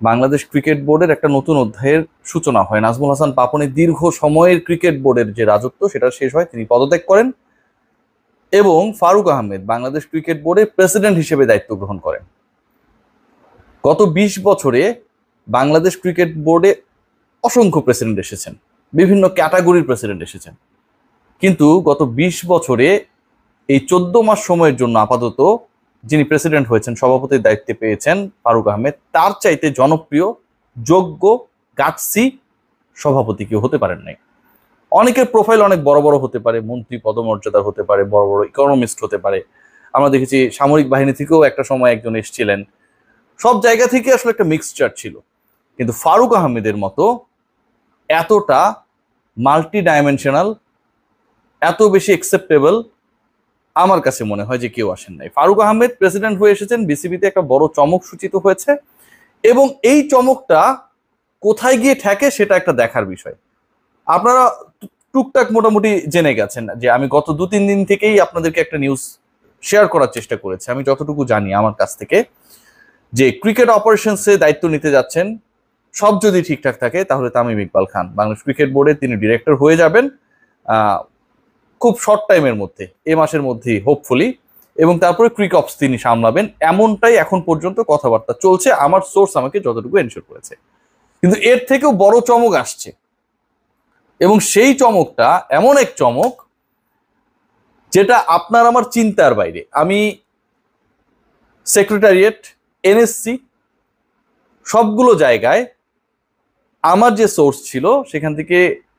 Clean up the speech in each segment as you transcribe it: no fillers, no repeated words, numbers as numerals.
Bangladesh cricket বোর্ডের একটা নতুন অধ্যায়ের সূচনা হয়। নাজমুল হাসান পাপনের দীর্ঘ সময়ের ক্রিকেট বোর্ডের যে রাজত্ব সেটা শেষ হয়, তিনি পদত্যাগ করেন এবং ফারুক আহমেদ বাংলাদেশ ক্রিকেট বোর্ডের প্রেসিডেন্ট হিসেবে দায়িত্ব গ্রহণ করেন। গত 20 বছরে বাংলাদেশ ক্রিকেট বোর্ডে অসংখ্য প্রেসিডেন্ট এসেছেন, বিভিন্ন ক্যাটাগরির প্রেসিডেন্ট এসেছেন, কিন্তু গত 20 বছরে এই 14 মাস সময়ের জন্য আপাতত যিনি প্রেসিডেন্ট হয়েছেন, সভাপতির দায়িত্বে পেয়েছেন ফারুক আহমেদ, তার চাইতে জনপ্রিয়, যোগ্য, গাটসি সভাপতি কেউ হতে পারেন নাই। অনেকের প্রোফাইল অনেক বড় বড় হতে পারে, মন্ত্রী পদমর্যাদার হতে পারে, বড় বড় ইকোনমিস্ট হতে পারে। আমরা দেখেছি সামরিক বাহিনী থেকেও একটা সময় একজন এসেছিলেন। সব জায়গা থেকে আসলে একটা মিক্সচার ছিল, কিন্তু ফারুক আহমেদের মতো এতটা মাল্টি ডাইমেনশনাল, এত বেশি অ্যাকসেপ্টেবল আমার কাছে মনে হয় যে কেউ আসেন নাই। ফারুক আহমেদ প্রেসিডেন্ট হয়ে এসেছেন, বিসিবিতে একটা বড় চমক সূচিত হয়েছে এবং এই চমকটা কোথায় গিয়ে ঠেকে সেটা একটা দেখার বিষয়। আপনারা টুকটাক মোটামুটি জেনে গেছেন যে আমি গত 2-3 দিন থেকেই আপনাদেরকে একটা নিউজ শেয়ার করার চেষ্টা করেছি। আমি যতটুকু জানি আমার কাছ থেকে, যে ক্রিকেট অপারেশনসে দায়িত্ব নিতে যাচ্ছেন, সব যদি ঠিকঠাক থাকে তাহলে তামিম ইকবাল খান বাংলাদেশ ক্রিকেট বোর্ডে তিনি ডিরেক্টর হয়ে যাবেন খুব শর্ট টাইমের মধ্যে, এ মাসের মধ্যেই হোপফুলি, এবং তারপরে ক্রিক অপস তিনি সামলাবেন, এমনটাই এখন পর্যন্ত কথাবার্তা চলছে, আমার সোর্স আমাকে যতটুকু এনশিওর করেছে। কিন্তু এর থেকেও বড় চমক আসছে, এবং সেই চমকটা এমন এক চমক যেটা আপনার আমার চিন্তার বাইরে। আমি সেক্রেটারিয়েট, এনএসসি, সবগুলো জায়গায় আমার যে সোর্স ছিল সেখান থেকে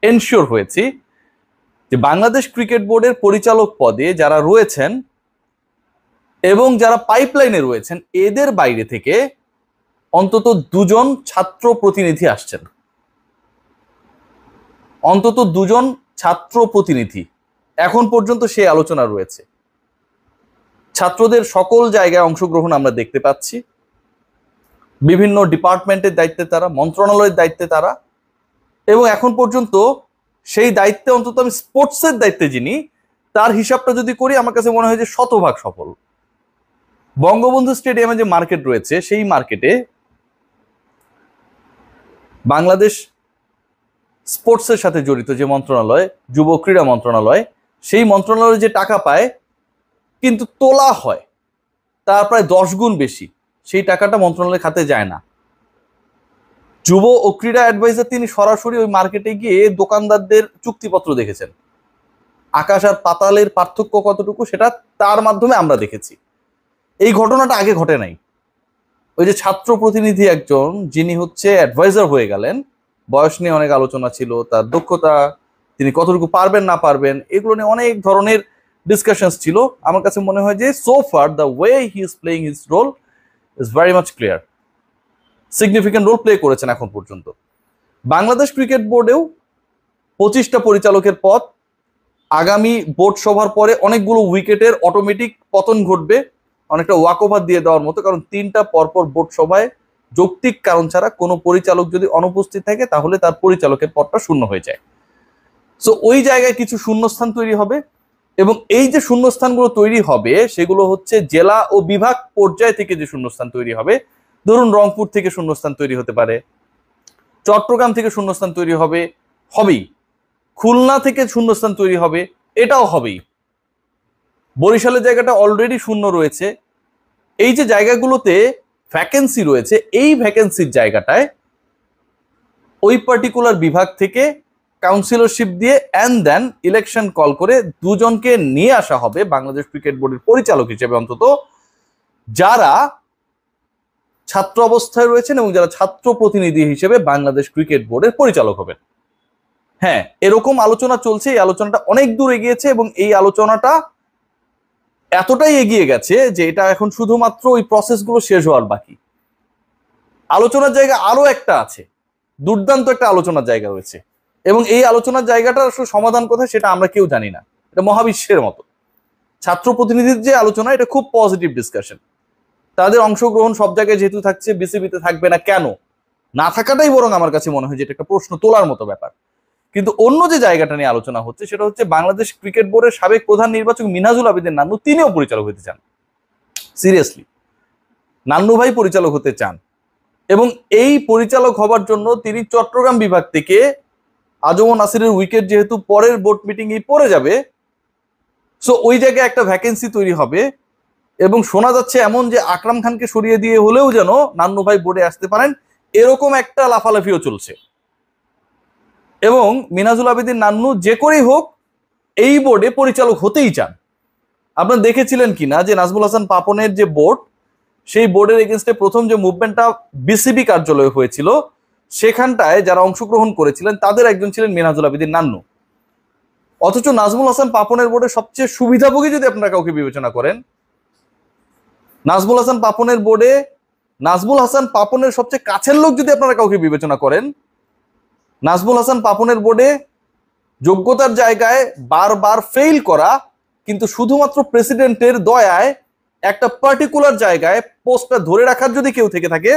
এনশিওর হয়েছি যে বাংলাদেশ ক্রিকেট বোর্ডের পরিচালক পদে যারা রয়েছেন এবং যারা পাইপলাইনে রয়েছেন, এদের বাইরে থেকে অন্তত 2জন ছাত্র প্রতিনিধি আসছেন। অন্তত 2জন ছাত্র প্রতিনিধি এখন পর্যন্ত সেই আলোচনা রয়েছে। ছাত্রদের সকল জায়গায় অংশগ্রহণ আমরা দেখতে পাচ্ছি, বিভিন্ন ডিপার্টমেন্টের দায়িত্বে তারা, মন্ত্রণালয়ের দায়িত্বে তারা, এবং এখন পর্যন্ত সেই দায়িত্বে অন্তত আমি স্পোর্টসের দায়িত্বে যিনি, তার হিসাবটা যদি করি আমার কাছে মনে হয় যে শতভাগ সফল। বঙ্গবন্ধু স্টেডিয়ামে যে মার্কেট রয়েছে, সেই মার্কেটে বাংলাদেশ স্পোর্টসের সাথে জড়িত যে মন্ত্রণালয়, যুব ক্রীড়া মন্ত্রণালয়, সেই মন্ত্রণালয়ে যে টাকা পায় কিন্তু তোলা হয় তার প্রায় 10 গুণ বেশি, সেই টাকাটা মন্ত্রণালয়ের খাতে যায় না। যুব ও ক্রীড়া অ্যাডভাইজার তিনি সরাসরি ওই মার্কেটে গিয়ে দোকানদারদের চুক্তিপত্র দেখেছেন। আকাশ আর পাতালের পার্থক্য কতটুকু সেটা তার মাধ্যমে আমরা দেখেছি। এই ঘটনাটা আগে ঘটে নাই। ওই যে ছাত্র প্রতিনিধি একজন যিনি হচ্ছে অ্যাডভাইজার হয়ে গেলেন, বয়স নিয়ে অনেক আলোচনা ছিল, তার দক্ষতা, তিনি কতটুকু পারবেন না পারবেন, এগুলো নিয়ে অনেক ধরনের ডিসকাশনস ছিল। আমার কাছে মনে হয় যে so far the way he is playing his role is very much clear. Significant role play করেছেন এখন পর্যন্ত। বাংলাদেশ ক্রিকেট বোর্ডেও 25টা পরিচালকের পদ, আগামী বোর্ড সভার পরে অনেকগুলো উইকেটের অটোমেটিক পতন ঘটবে, অনেকটা ওয়াক ওভার দিয়ে দেওয়ার মতো, কারণ 3টা পরপর বোর্ড সভায় যৌক্তিক কারণ ছাড়া কোনো পরিচালক যদি অনুপস্থিত থাকে তাহলে তার পরিচালকের পদটা শূন্য হয়ে যায়। সো ওই জায়গায় কিছু শূন্যস্থান তৈরি হবে, এবং এই যে শূন্যস্থানগুলো তৈরি হবে সেগুলো হচ্ছে জেলা ও বিভাগ পর্যায় থেকে যে শূন্যস্থান তৈরি হবে। ধরুন রংপুর থেকে শূন্যস্থান তৈরি হতে পারে, চট্টগ্রাম থেকে শূন্যস্থান তৈরি হবে, হবেই, খুলনা থেকে শূন্যস্থান তৈরি হবে, এটাও হবেই। বরিশালের জায়গাটা অলরেডি শূন্য রয়েছে। এই যে জায়গাগুলোতে ভ্যাকেন্সি রয়েছে, এই ভ্যাকেন্সির জায়গাটায় ওই পার্টিকুলার বিভাগ থেকে কাউন্সিলরশিপ দিয়ে অ্যান্ড দেন ইলেকশন কল করে 2জনকে নিয়ে আসা হবে বাংলাদেশ ক্রিকেট বোর্ডের পরিচালক হিসেবে, অন্তত যারা ছাত্র অবস্থায় রয়েছেন এবং যারা ছাত্র প্রতিনিধি হিসেবে বাংলাদেশ ক্রিকেট বোর্ডের পরিচালক হবেন। হ্যাঁ, এরকম আলোচনা চলছে। এই আলোচনাটা অনেক দূর এগিয়েছে এবং এই আলোচনাটা এতটাই এগিয়ে গেছে যে এটা এখন শুধুমাত্র ওই প্রসেসগুলো শেষ হওয়ার বাকি। আলোচনার জায়গা আরো একটা আছে, দুর্দান্ত একটা আলোচনার জায়গা রয়েছে, এবং এই আলোচনার জায়গাটার আসলে সমাধান কোথায় সেটা আমরা কেউ জানি না। এটা মহাবিশ্বের মতো। ছাত্র প্রতিনিধির যে আলোচনা, এটা খুব পজিটিভ ডিসকাশন। তাদের অংশগ্রহণ সব জায়গায় যেহেতু থাকছে, বিসিবিতে থাকবে না কেন? না থাকাটাই বরং আমার কাছে মনে হয় যে এটা একটা প্রশ্ন তোলার মতো ব্যাপার। কিন্তু অন্য যে জায়গাটা নিয়ে আলোচনা হচ্ছে সেটা হচ্ছে বাংলাদেশ ক্রিকেট বোর্ডের সাবেক প্রধান নির্বাচক মিনহাজুল আবেদিন নান্নু, তিনিও পরিচালক হতে চান। সিরিয়াসলি, নান্নু ভাই পরিচালক হতে চান। এবং এই পরিচালক হবার জন্য তিনি চট্টগ্রাম বিভাগ থেকে আজম নাসিরের উইকেট যেহেতু পরের বোর্ড মিটিংয়ে পড়ে যাবে, সো ওই জায়গায় একটা ভ্যাকেন্সি তৈরি হবে এবং শোনা যাচ্ছে এমন যে আকরাম খানকে সরিয়ে দিয়ে হলেও যেন নান্নু ভাই বোর্ডে আসতে পারেন, এরকম একটা লাফালাফিও চলছে। এবং মিনহাজুল আবেদীন নান্নু যে করেই হোক এই বোর্ডে পরিচালক হতেই চান। আপনারা দেখেছিলেন কিনা যে নাজমুল হাসান পাপনের যে বোর্ড, সেই বোর্ডের এগেনস্টে প্রথম যে মুভমেন্টটা বিসিবি কার্যালয়ে হয়েছিল, সেখানটায় যারা অংশগ্রহণ করেছিলেন তাদের একজন ছিলেন মিনহাজুল আবেদীন নান্নু। অথচ নাজমুল হাসান পাপনের বোর্ডে সবচেয়ে সুবিধাভোগী যদি আপনারা কাউকে বিবেচনা করেন, নাজমুল হাসান পাপনের বোর্ডে নাজমুল হাসান পাপনের সবচেয়ে কাছের লোক যদি আপনারা কাউকে বিবেচনা করেন, নাজমুল হাসান পাপনের বোর্ডে যোগ্যতার জায়গায় বারবার ফেইল করা, কিন্তু শুধুমাত্র প্রেসিডেন্টের দয়ায় একটা পার্টিকুলার জায়গায় পোস্টটা ধরে রাখার যদি কেউ থেকে থাকে,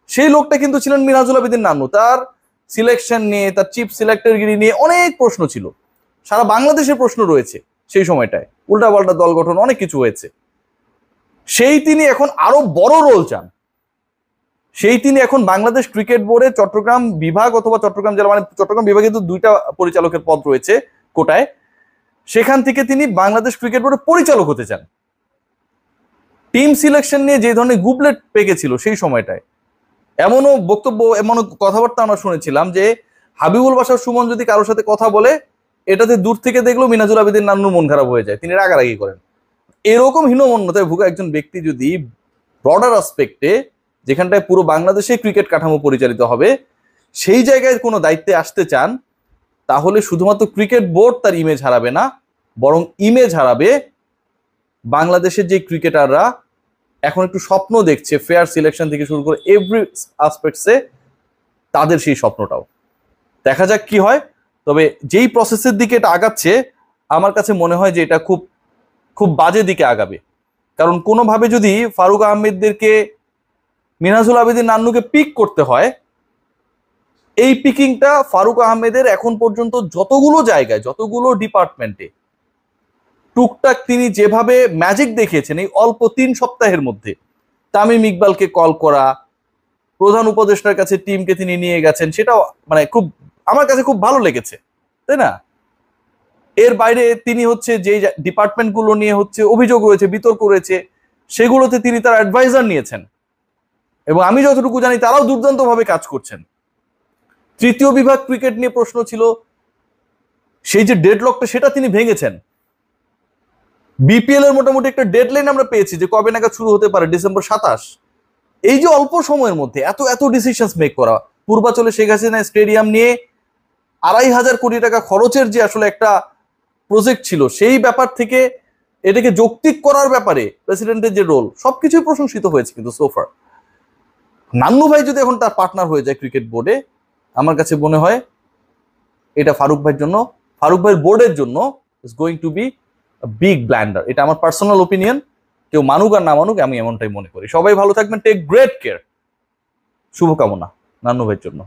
সেই লোকটা কিন্তু ছিলেন মিনহাজুল আবেদীন নান্নু। তার সিলেকশন নিয়ে, তার চিফ সিলেক্টরগিরি নিয়ে অনেক প্রশ্ন ছিল, সারা বাংলাদেশের প্রশ্ন রয়েছে সেই সময়টায়, উল্টাপাল্টা দল গঠন অনেক কিছু হয়েছে। সেই তিনি এখন আরো বড় রোল চান, সেই তিনি এখন বাংলাদেশ ক্রিকেট বোর্ডে চট্টগ্রাম বিভাগ অথবা চট্টগ্রাম জেলা, মানে চট্টগ্রাম বিভাগে কিন্তু 2টা পরিচালকের পদ রয়েছে কোটায়, সেখান থেকে তিনি বাংলাদেশ ক্রিকেট বোর্ডের পরিচালক হতে চান। টিম সিলেকশন নিয়ে যে ধরনের গুবলেট পেকেছিল সেই সময়টায়, এমনও বক্তব্য, এমনও কথাবার্তা আমরা শুনেছিলাম যে হাবিবুল বাশার সুমন যদি কারোর সাথে কথা বলে, এটাতে দূর থেকে দেখলেও মিনহাজুল আবেদীন নান্নুর মন খারাপ হয়ে যায়, তিনি রাগারাগি করেন। এরকম হীনমন্যতায় ভুগা একজন ব্যক্তি যদি ব্রডার আসপেক্টে, যেখানটায় পুরো বাংলাদেশে ক্রিকেট কাঠামো পরিচালিত হবে, সেই জায়গায় কোনো দায়িত্বে আসতে চান, তাহলে শুধুমাত্র ক্রিকেট বোর্ড তার ইমেজ হারাবে না, বরং ইমেজ হারাবে বাংলাদেশের যে ক্রিকেটাররা এখন একটু স্বপ্ন দেখছে ফেয়ার সিলেকশন থেকে শুরু করে এভরি আসপেক্টসে, তাদের সেই স্বপ্নটাও। দেখা যাক কি হয়। তবে যেই প্রসেসের দিকে এটা আগাচ্ছে, আমার কাছে মনে হয় যে এটা খুব খুব বাজে দিকে আগাবে। কারণ কোনোভাবে যদি ফারুক আহমেদদেরকে, মিনহাজুল আবেদীন নান্নুকে পিক করতে হয়, এই পিকিংটা ফারুক আহমেদের এখন পর্যন্ত যতগুলো জায়গায়, যতগুলো ডিপার্টমেন্টে টুকটাক তিনি যেভাবে ম্যাজিক দেখিয়েছেন এই অল্প 3 সপ্তাহের মধ্যে, তামিম ইকবালকে কল করা, প্রধান উপদেষ্টার কাছে টিমকে তিনি নিয়ে গেছেন, সেটাও মানে খুব, আমার কাছে খুব ভালো লেগেছে, তাই না? এর বাইরে তিনি হচ্ছে যে ডিপার্টমেন্টগুলো নিয়ে হচ্ছে অভিযোগ রয়েছে, বিতর্ক রয়েছে, সেগুলোতে তিনি তার অ্যাডভাইজার নিয়েছেন এবং আমি যতটুকু জানি তারাও দুর্দান্তভাবে কাজ করছেন। তৃতীয় বিভাগ ক্রিকেট নিয়ে প্রশ্ন ছিল, সেই যে ডেডলকটা সেটা তিনি ভেঙেছেন। বিপিএল এর মোটামুটি একটা ডেডলাইন আমরা পেয়েছি যে কবে নাগাদ শুরু হতে পারে, ডিসেম্বর 27। এই যে অল্প সময়ের মধ্যে এত এত ডিসিশনস মেক করা, পূর্বাচলে শেখ হাসিনা স্টেডিয়াম নিয়ে 2,500 কোটি টাকা খরচের যে আসলে একটা প্রজেক্ট ছিল, সেই ব্যাপার থেকে এটাকে যৌক্তিক করার ব্যাপারে প্রেসিডেন্টের যে রোল, সবকিছুই প্রশংসিত হয়েছে। কিন্তু সোফার নান্নু ভাই যদি এখন তার পার্টনার হয়ে যায় ক্রিকেট বোর্ডে, আমার কাছে মনে হয় এটা ফারুক ভাইয়ের জন্য, ফারুক ভাইয়ের বোর্ডের জন্য is going to be big blunder. এটা আমার পার্সোনাল ওপিনিয়ন, কেউ মানুক আর না মানুক, আমি এমনটাই মনে করি। সবাই ভালো থাকবেন, টেক গ্রেট কেয়ার, শুভকামনা নান্নু ভাইয়ের জন্য।